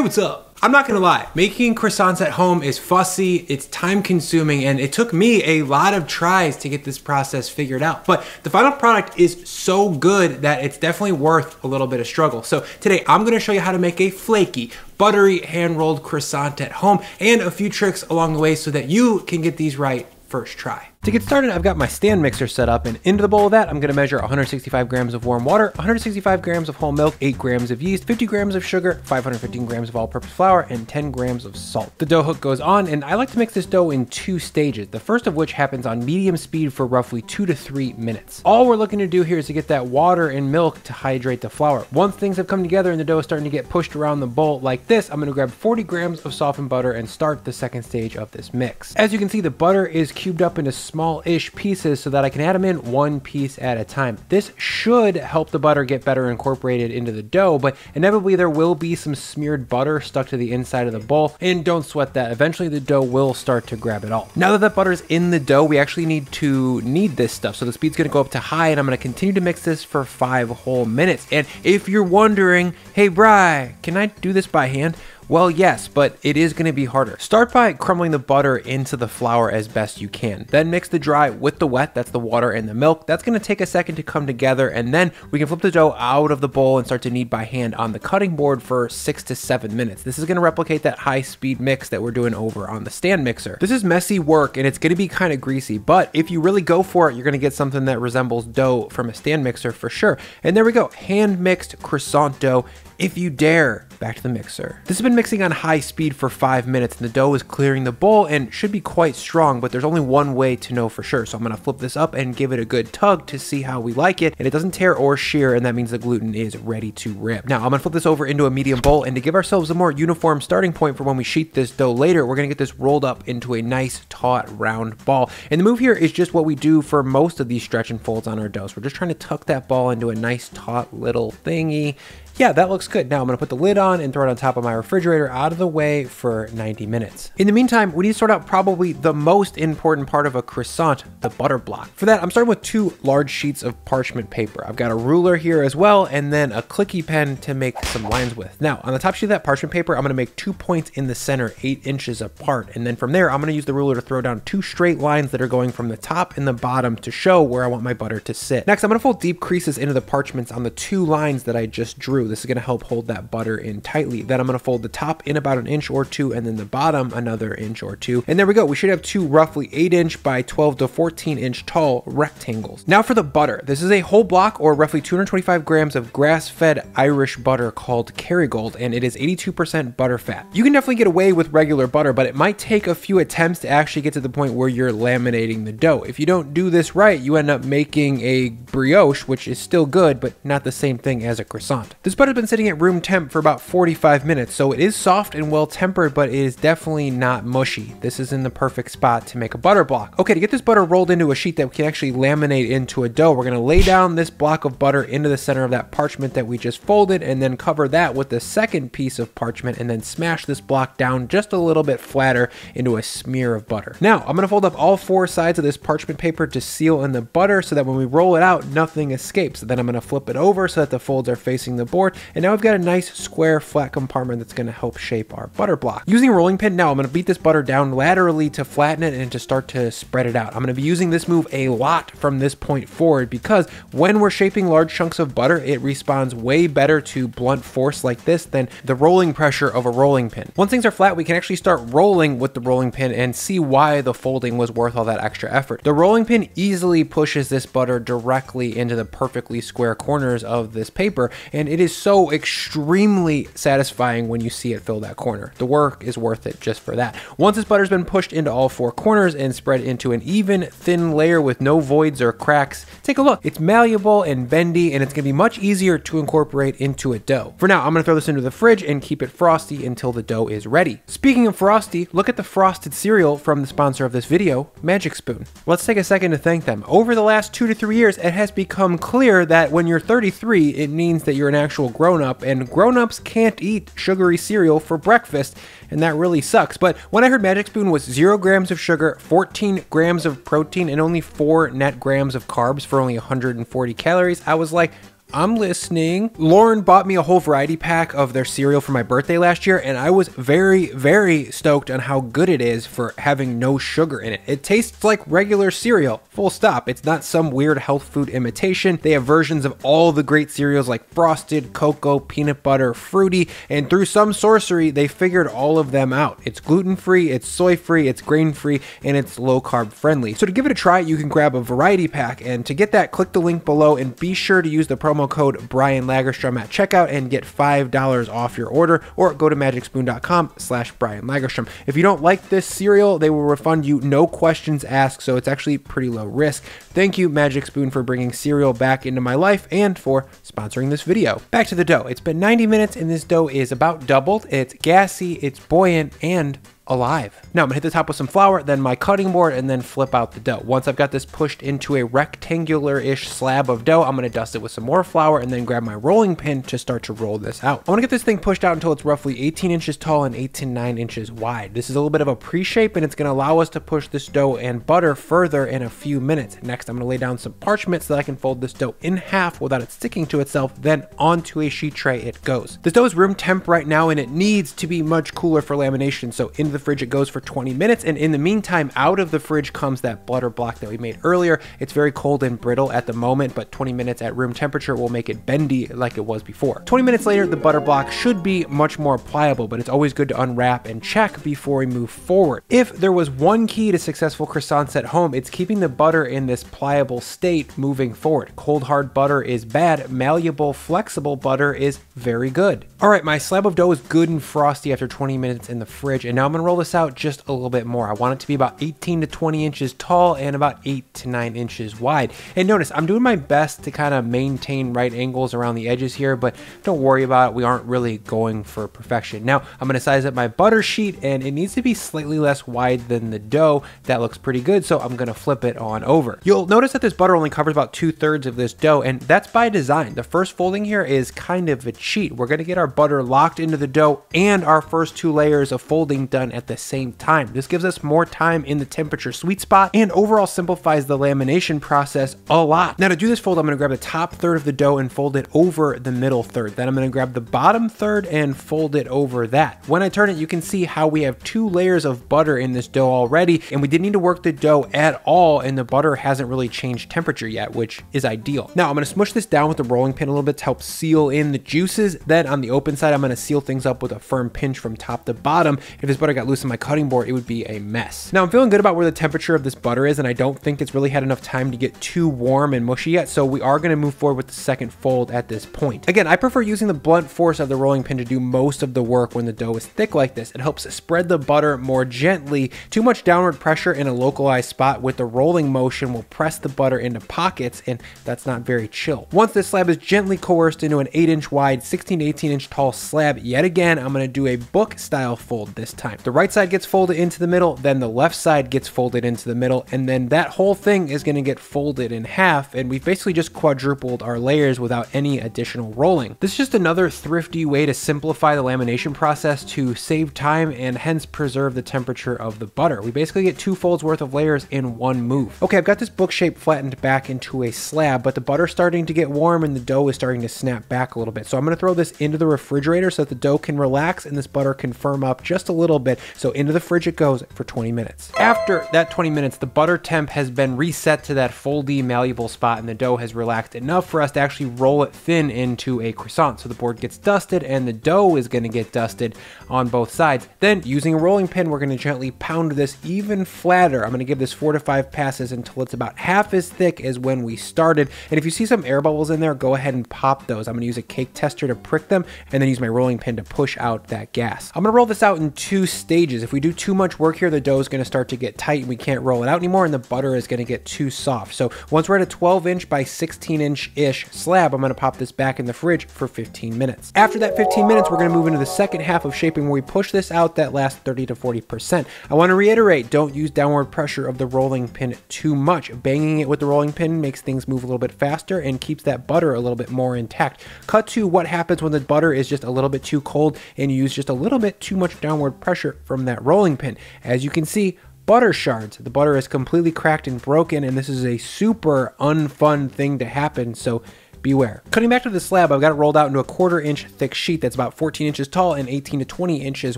what's up? I'm not gonna lie, making croissants at home is fussy, it's time consuming, and it took me a lot of tries to get this process figured out. But the final product is so good that it's definitely worth a little bit of struggle. So today I'm gonna show you how to make a flaky, buttery, hand-rolled croissant at home, and a few tricks along the way so that you can get these right first try. To get started, I've got my stand mixer set up, and into the bowl of that, I'm gonna measure 165 grams of warm water, 165 grams of whole milk, 8 grams of yeast, 50 grams of sugar, 515 grams of all-purpose flour, and 10 grams of salt. The dough hook goes on, and I like to mix this dough in 2 stages, the first of which happens on medium speed for roughly 2 to 3 minutes. All we're looking to do here is to get that water and milk to hydrate the flour. Once things have come together and the dough is starting to get pushed around the bowl like this, I'm gonna grab 40 grams of softened butter and start the second stage of this mix. As you can see, the butter is cubed up into small-ish pieces so that I can add them in 1 piece at a time. This should help the butter get better incorporated into the dough, but inevitably there will be some smeared butter stuck to the inside of the bowl, and don't sweat that. Eventually the dough will start to grab it all. Now that butter's in the dough, we actually need to knead this stuff, so the speed's gonna go up to high, and I'm gonna continue to mix this for 5 whole minutes. And if you're wondering, hey Bri, can I do this by hand? Well, yes, but it is gonna be harder. Start by crumbling the butter into the flour as best you can. Then mix the dry with the wet, that's the water and the milk. That's gonna take a second to come together, and then we can flip the dough out of the bowl and start to knead by hand on the cutting board for 6 to 7 minutes. This is gonna replicate that high-speed mix that we're doing over on the stand mixer. This is messy work, and it's gonna be kind of greasy, but if you really go for it, you're gonna get something that resembles dough from a stand mixer for sure. And there we go, hand-mixed croissant dough. If you dare, back to the mixer. This has been mixing on high speed for 5 minutes, and the dough is clearing the bowl and should be quite strong, but there's only one way to know for sure. So I'm gonna flip this up and give it a good tug to see how we like it, and it doesn't tear or shear, and that means the gluten is ready to rip. Now I'm gonna flip this over into a medium bowl, and to give ourselves a more uniform starting point for when we sheet this dough later, we're gonna get this rolled up into a nice taut round ball. And the move here is just what we do for most of these stretch and folds on our dough. So we're just trying to tuck that ball into a nice taut little thingy. Yeah, that looks good. Now I'm gonna put the lid on and throw it on top of my refrigerator out of the way for 90 minutes. In the meantime, we need to sort out probably the most important part of a croissant, the butter block. For that, I'm starting with 2 large sheets of parchment paper. I've got a ruler here as well, and then a clicky pen to make some lines with. Now, on the top sheet of that parchment paper, I'm gonna make 2 points in the center, 8 inches apart. And then from there, I'm gonna use the ruler to throw down 2 straight lines that are going from the top and the bottom to show where I want my butter to sit. Next, I'm gonna fold deep creases into the parchments on the 2 lines that I just drew. This is gonna help hold that butter in tightly. Then I'm gonna fold the top in about 1 inch or 2, and then the bottom another inch or 2. And there we go. We should have 2 roughly 8-inch by 12 to 14-inch tall rectangles. Now for the butter. This is a whole block, or roughly 225 grams of grass-fed Irish butter called Kerrygold, and it is 82% butter fat. You can definitely get away with regular butter, but it might take a few attempts to actually get to the point where you're laminating the dough. If you don't do this right, you end up making a brioche, which is still good, but not the same thing as a croissant. This butter's been sitting at room temp for about 45 minutes, so it is soft and well tempered, but it is definitely not mushy. This is in the perfect spot to make a butter block. Okay, to get this butter rolled into a sheet that we can actually laminate into a dough, we're gonna lay down this block of butter into the center of that parchment that we just folded, and then cover that with the second piece of parchment, and then smash this block down just a little bit flatter into a smear of butter. Now, I'm gonna fold up all 4 sides of this parchment paper to seal in the butter so that when we roll it out, nothing escapes. Then I'm gonna flip it over so that the folds are facing the board, and now we've got a nice square flat compartment that's going to help shape our butter block. Using a rolling pin, now I'm going to beat this butter down laterally to flatten it and to start to spread it out. I'm going to be using this move a lot from this point forward, because when we're shaping large chunks of butter, it responds way better to blunt force like this than the rolling pressure of a rolling pin. Once things are flat, we can actually start rolling with the rolling pin and see why the folding was worth all that extra effort. The rolling pin easily pushes this butter directly into the perfectly square corners of this paper, and it is so extremely satisfying when you see it fill that corner. The work is worth it just for that. Once this butter's been pushed into all 4 corners and spread into an even, thin layer with no voids or cracks, take a look. It's malleable and bendy, and it's gonna be much easier to incorporate into a dough. For now, I'm gonna throw this into the fridge and keep it frosty until the dough is ready. Speaking of frosty, look at the frosted cereal from the sponsor of this video, Magic Spoon. Let's take a second to thank them. Over the last 2 to 3 years, it has become clear that when you're 33, it means that you're an actual grown-up, and grown-ups can't eat sugary cereal for breakfast, and that really sucks. But when I heard Magic Spoon was 0 grams of sugar, 14 grams of protein, and only 4 net grams of carbs for only 140 calories, I was like, I'm listening. Lauren bought me a whole variety pack of their cereal for my birthday last year, and I was very, very stoked on how good it is for having no sugar in it. It tastes like regular cereal, full stop. It's not some weird health food imitation. They have versions of all the great cereals like Frosted, Cocoa, Peanut Butter, Fruity, and through some sorcery, they figured all of them out. It's gluten-free, it's soy-free, it's grain-free, and it's low-carb friendly. So to give it a try, you can grab a variety pack, and to get that, click the link below and be sure to use the promo code Brian Lagerstrom at checkout and get $5 off your order, or go to magicspoon.com/Brian Lagerstrom. If you don't like this cereal, they will refund you, no questions asked, so it's actually pretty low risk. Thank you, Magic Spoon, for bringing cereal back into my life and for sponsoring this video. Back to the dough. It's been 90 minutes and this dough is about doubled. It's gassy, it's buoyant, and alive. Now I'm gonna hit the top with some flour, then my cutting board, and then flip out the dough. Once I've got this pushed into a rectangular-ish slab of dough, I'm gonna dust it with some more flour and then grab my rolling pin to start to roll this out. I wanna get this thing pushed out until it's roughly 18 inches tall and 8 to 9 inches wide. This is a little bit of a pre-shape, and it's gonna allow us to push this dough and butter further in a few minutes. Next, I'm gonna lay down some parchment so that I can fold this dough in half without it sticking to itself, then onto a sheet tray it goes. This dough is room temp right now, and it needs to be much cooler for lamination, so into the fridge it goes for 20 minutes, and in the meantime, out of the fridge comes that butter block that we made earlier. It's very cold and brittle at the moment, but 20 minutes at room temperature will make it bendy like it was before. 20 minutes later, the butter block should be much more pliable, but it's always good to unwrap and check before we move forward. If there was one key to successful croissants at home, it's keeping the butter in this pliable state moving forward. Cold hard butter is bad, malleable, flexible butter is very good. All right, my slab of dough is good and frosty after 20 minutes in the fridge, and now I'm gonna roll this out just a little bit more. I want it to be about 18 to 20 inches tall and about 8 to 9 inches wide. And notice, I'm doing my best to kind of maintain right angles around the edges here, but don't worry about it. We aren't really going for perfection. Now, I'm gonna size up my butter sheet, and it needs to be slightly less wide than the dough. That looks pretty good, so I'm gonna flip it on over. You'll notice that this butter only covers about 2/3 of this dough, and that's by design. The first folding here is kind of a cheat. We're gonna get our butter locked into the dough and our first 2 layers of folding done at the same time. This gives us more time in the temperature sweet spot and overall simplifies the lamination process a lot. Now to do this fold, I'm gonna grab the top third of the dough and fold it over the middle third. Then I'm gonna grab the bottom third and fold it over that. When I turn it, you can see how we have 2 layers of butter in this dough already, and we didn't need to work the dough at all, and the butter hasn't really changed temperature yet, which is ideal. Now I'm gonna smush this down with the rolling pin a little bit to help seal in the juices. Then on the open side, I'm gonna seal things up with a firm pinch from top to bottom. If this butter got loose on my cutting board, it would be a mess. Now I'm feeling good about where the temperature of this butter is, and I don't think it's really had enough time to get too warm and mushy yet, so we are gonna move forward with the second fold at this point. Again, I prefer using the blunt force of the rolling pin to do most of the work when the dough is thick like this. It helps spread the butter more gently. Too much downward pressure in a localized spot with the rolling motion will press the butter into pockets, and that's not very chill. Once this slab is gently coerced into an 8-inch wide, 16 to 18 inch tall slab, yet again, I'm gonna do a book style fold this time. The right side gets folded into the middle, then the left side gets folded into the middle, and then that whole thing is gonna get folded in half, and we've basically just quadrupled our layers without any additional rolling. This is just another thrifty way to simplify the lamination process to save time and hence preserve the temperature of the butter. We basically get 2 folds worth of layers in one move. Okay, I've got this book shape flattened back into a slab, but the butter's starting to get warm and the dough is starting to snap back a little bit. So I'm gonna throw this into the refrigerator so that the dough can relax and this butter can firm up just a little bit. So into the fridge it goes for 20 minutes. After that 20 minutes, the butter temp has been reset to that foldy, malleable spot, and the dough has relaxed enough for us to actually roll it thin into a croissant. So the board gets dusted and the dough is gonna get dusted on both sides. Then using a rolling pin, we're gonna gently pound this even flatter. I'm gonna give this 4 to 5 passes until it's about half as thick as when we started. And if you see some air bubbles in there, go ahead and pop those. I'm gonna use a cake tester to prick them and then use my rolling pin to push out that gas. I'm gonna roll this out in 2 stages. If we do too much work here, the dough is gonna start to get tight and we can't roll it out anymore, and the butter is gonna get too soft. So once we're at a 12-inch by 16-inch-ish slab, I'm gonna pop this back in the fridge for 15 minutes. After that 15 minutes, we're gonna move into the second half of shaping where we push this out that last 30 to 40%. I wanna reiterate, don't use downward pressure of the rolling pin too much. Banging it with the rolling pin makes things move a little bit faster and keeps that butter a little bit more intact. Cut to what happens when the butter is just a little bit too cold and you use just a little bit too much downward pressure from that rolling pin. As you can see, butter shards. The butter is completely cracked and broken, and this is a super unfun thing to happen, so beware. Cutting back to the slab, I've got it rolled out into a 1/4 inch thick sheet that's about 14 inches tall and 18 to 20 inches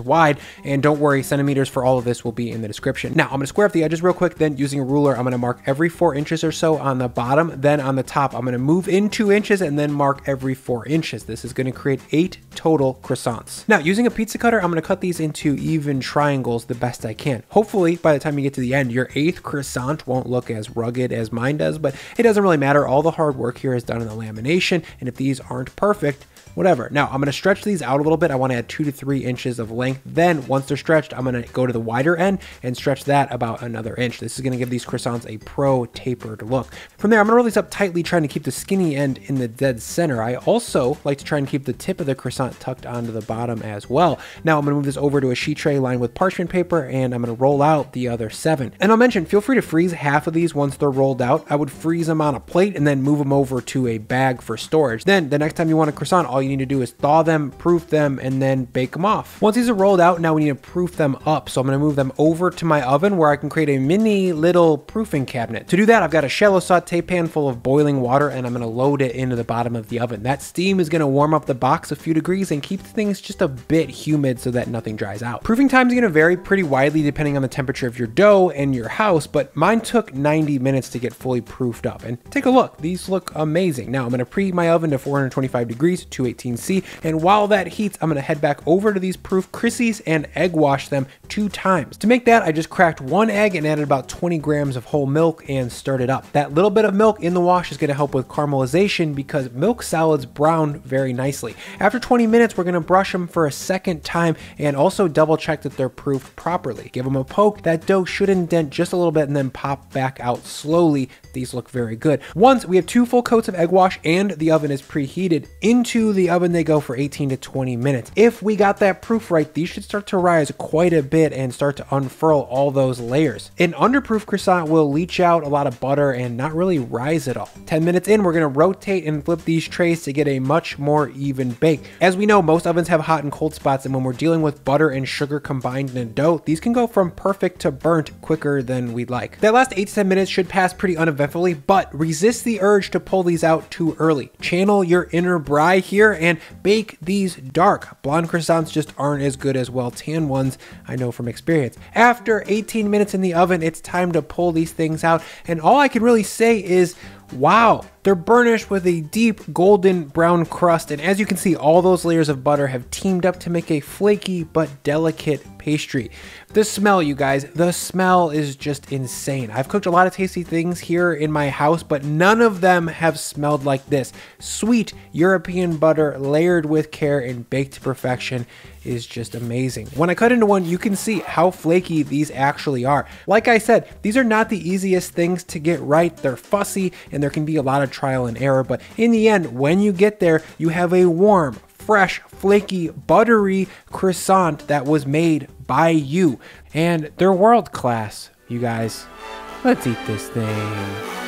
wide. And don't worry, centimeters for all of this will be in the description. Now, I'm gonna square up the edges real quick, then using a ruler, I'm gonna mark every 4 inches or so on the bottom. Then on the top, I'm gonna move in 2 inches and then mark every 4 inches. This is gonna create 8 total croissants. Now, using a pizza cutter, I'm gonna cut these into even triangles the best I can. Hopefully, by the time you get to the end, your 8th croissant won't look as rugged as mine does, but it doesn't really matter. All the hard work here is done in the lamination, and if these aren't perfect, whatever. Now, I'm gonna stretch these out a little bit. I wanna add 2 to 3 inches of length. Then, once they're stretched, I'm gonna go to the wider end and stretch that about another inch. This is gonna give these croissants a pro tapered look. From there, I'm gonna roll these up tightly, trying to keep the skinny end in the dead center. I also like to try and keep the tip of the croissant tucked onto the bottom as well. Now, I'm gonna move this over to a sheet tray lined with parchment paper, and I'm gonna roll out the other 7. And I'll mention, feel free to freeze half of these once they're rolled out. I would freeze them on a plate and then move them over to a bag for storage. Then, the next time you want a croissant, all you need to do is thaw them, proof them, and then bake them off. Once these are rolled out, now we need to proof them up. So I'm gonna move them over to my oven where I can create a mini little proofing cabinet. To do that, I've got a shallow saute pan full of boiling water, and I'm gonna load it into the bottom of the oven. That steam is gonna warm up the box a few degrees and keep things just a bit humid so that nothing dries out. Proofing time is gonna vary pretty widely depending on the temperature of your dough and your house, but mine took 90 minutes to get fully proofed up. And take a look, these look amazing. Now I'm gonna preheat my oven to 425 degrees, 218°C, and while that heats, I'm gonna head back over to these proof Crissies and egg wash them 2 times. To make that, I just cracked 1 egg and added about 20 grams of whole milk and stirred it up. That little bit of milk in the wash is gonna help with caramelization because milk solids brown very nicely. After 20 minutes, we're gonna brush them for a second time and also double check that they're proofed properly. Give them a poke. That dough should indent just a little bit and then pop back out slowly. These look very good. Once we have 2 full coats of egg wash and the oven is preheated, into the oven they go for 18 to 20 minutes. If we got that proof right, these should start to rise quite a bit and start to unfurl all those layers. An underproof croissant will leach out a lot of butter and not really rise at all. 10 minutes in, we're gonna rotate and flip these trays to get a much more even bake. As we know, most ovens have hot and cold spots, and when we're dealing with butter and sugar combined in a dough, these can go from perfect to burnt quicker than we'd like. That last 8 to 10 minutes should pass pretty uneventfully, but resist the urge to pull these out too early. Channel your inner Bri here and bake these dark. Blonde croissants just aren't as good as well tan ones, I know from experience. After 18 minutes in the oven, it's time to pull these things out, and all I can really say is, wow, they're burnished with a deep golden brown crust, and as you can see, all those layers of butter have teamed up to make a flaky but delicate pastry. The smell, you guys, the smell is just insane. I've cooked a lot of tasty things here in my house, but none of them have smelled like this. Sweet European butter layered with care and baked to perfection is just amazing. When I cut into one, you can see how flaky these actually are. Like I said, these are not the easiest things to get right. They're fussy and there can be a lot of trial and error, but in the end, when you get there, you have a warm, fresh, flaky, buttery croissant that was made by you. And they're world class, you guys. Let's eat this thing.